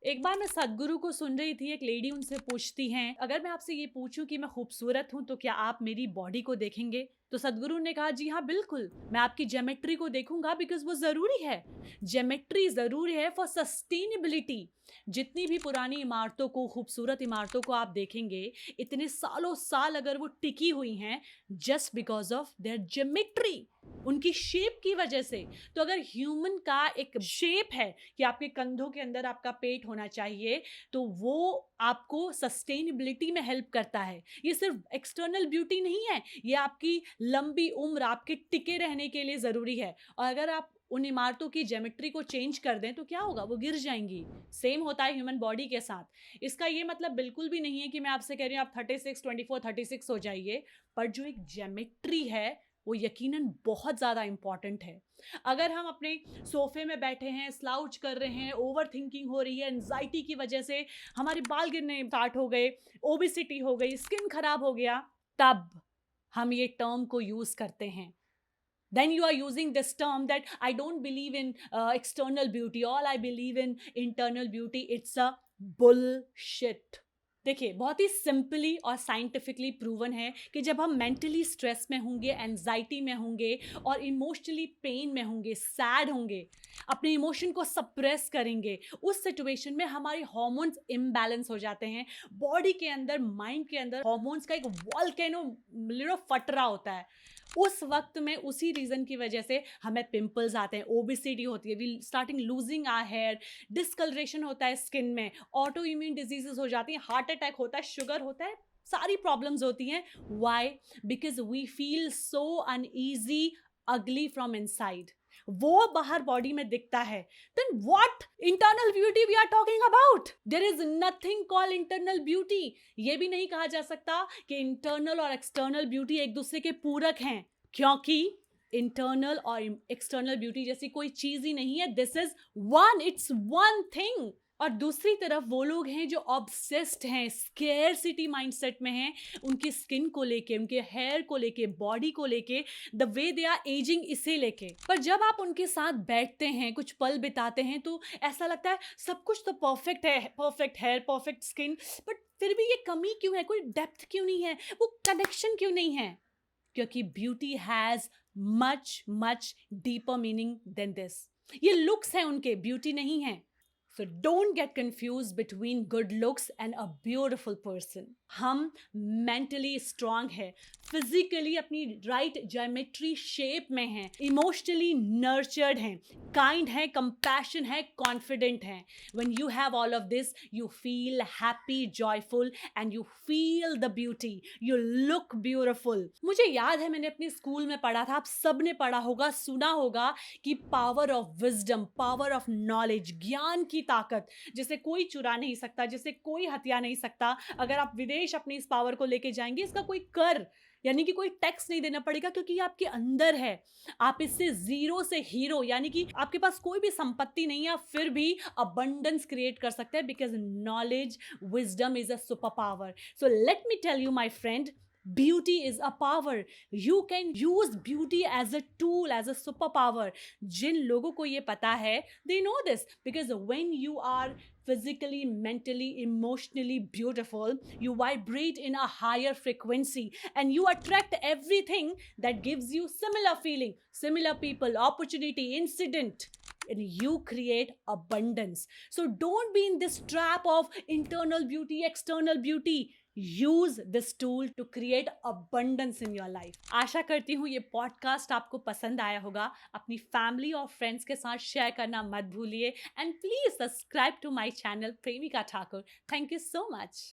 एक बार मैं सदगुरु को सुन रही थी, एक लेडी उनसे पूछती हैं, अगर मैं आपसे ये पूछूं कि मैं खूबसूरत हूं तो क्या आप मेरी बॉडी को देखेंगे? तो सदगुरु ने कहा, जी हाँ बिल्कुल, मैं आपकी ज्योमेट्री को देखूंगा बिकॉज वो जरूरी है। ज्योमेट्री जरूरी है फॉर सस्टेनेबिलिटी। जितनी भी पुरानी इमारतों को, खूबसूरत इमारतों को आप देखेंगे, इतने सालों साल अगर वो टिकी हुई हैं, just because of their geometry, उनकी शेप की वजह से। तो अगर ह्यूमन का एक शेप है कि आपके कंधों के अंदर आपका पेट होना चाहिए, तो वो आपको सस्टेनेबिलिटी में हेल्प करता है। ये सिर्फ एक्सटर्नल ब्यूटी नहीं है, ये आपकी लंबी उम्र, आपके टिके रहने के लिए ज़रूरी है। और अगर आप उन इमारतों की ज्योमेट्री को चेंज कर दें तो क्या होगा? वो गिर जाएंगी। सेम होता है ह्यूमन बॉडी के साथ। इसका ये मतलब बिल्कुल भी नहीं है कि मैं आपसे कह रही हूँ आप 36, 24, 36 हो जाइए, पर जो एक ज्योमेट्री है वो यकीनन बहुत ज़्यादा इंपॉर्टेंट है। अगर हम अपने सोफे में बैठे हैं, स्लाउच कर रहे हैं, ओवर थिंकिंग हो रही है, एंजाइटी की वजह से हमारे बाल गिरने स्टार्ट हो गए, ओबिसिटी हो गई, स्किन खराब हो गया, तब हम ये टर्म को यूज करते हैं। Then you are using this term that I don't believe in external beauty, all I believe in internal beauty. It's a bullshit. देखिए, बहुत ही सिंपली और साइंटिफिकली प्रूवन है कि जब हम मेंटली स्ट्रेस में होंगे, एंजाइटी में होंगे और इमोशनली पेन में होंगे, सैड होंगे, अपने इमोशन को सप्रेस करेंगे, उस सिचुएशन में हमारे हार्मोन्स इम्बैलेंस हो जाते हैं। बॉडी के अंदर, माइंड के अंदर हार्मोन्स का एक वॉल्केनो फट रहा होता है। उस वक्त में उसी रीजन की वजह से हमें पिंपल्स आते हैं, ओबिसिटी होती है, we starting losing our hair, discoloration होता है स्किन में, ऑटो इम्यून डिजीजेस हो जाती हैं, हार्ट अटैक होता है, शुगर होता है, सारी प्रॉब्लम्स होती हैं। Why? Because we feel so uneasy, ugly from inside. वो बाहर बॉडी में दिखता है। Then what internal beauty we are talking about? There is nothing called internal beauty. ये भी नहीं कहा जा सकता कि इंटरनल और एक्सटर्नल ब्यूटी एक दूसरे के पूरक हैं, क्योंकि इंटरनल और एक्सटर्नल ब्यूटी जैसी कोई चीज ही नहीं है। This is one, it's one thing. और दूसरी तरफ वो लोग हैं जो ऑब्सेस्ड हैं, स्केरसिटी माइंडसेट में हैं, उनकी स्किन को लेके, उनके हेयर को लेके, बॉडी को लेके, the way they are ageing, इसे लेके। पर जब आप उनके साथ बैठते हैं, कुछ पल बिताते हैं, तो ऐसा लगता है सब कुछ तो परफेक्ट है, perfect hair, perfect skin, but फिर भी ये कमी क्यों है? कोई डेप्थ क्यों नहीं है? वो कनेक्शन क्यों नहीं है? क्योंकि beauty has much much deeper meaning than this. ये लुक्स हैं उनके, ब्यूटी नहीं है। So don't get confused between good looks and a beautiful person. हम mentally strong है, physically अपनी right geometry shape में हैं, emotionally nurtured हैं, kind हैं, compassion है, confident हैं. When you have all of this, you feel happy, joyful, and you feel the beauty. You look beautiful. मुझे याद है, मैंने अपने स्कूल में पढ़ा था, आप सब ने पढ़ा होगा, सुना होगा कि power of wisdom, power of knowledge, ज्ञान की ताकत, जिसे कोई चुरा नहीं सकता, जिसे कोई हथिया नहीं सकता। अगर आप विदेश अपनी इस पावर को लेके जाएंगे, इसका कोई कर यानी कि कोई टैक्स नहीं देना पड़ेगा, क्योंकि ये आपके अंदर है। आप इससे जीरो से हीरो, यानी कि आपके पास कोई भी संपत्ति नहीं है, फिर भी अबंडेंस क्रिएट कर सकते हैं, because knowledge, wisdom is a super power. So let me tell you my friend, beauty is a power. You can use beauty as a tool, as a superpower. जिन लोगों को ये पता है, they know this, because when you are physically, mentally, emotionally beautiful, you vibrate in a higher frequency and you attract everything that gives you similar feeling, similar people, opportunity, incident, and you create abundance. So don't be in this trap of internal beauty, external beauty. Use this tool to create abundance in your life. आशा करती हूँ ये podcast आपको पसंद आया होगा। अपनी family और friends के साथ शेयर करना मत भूलिए, and please subscribe to my channel Premika Thakur. Thank you so much.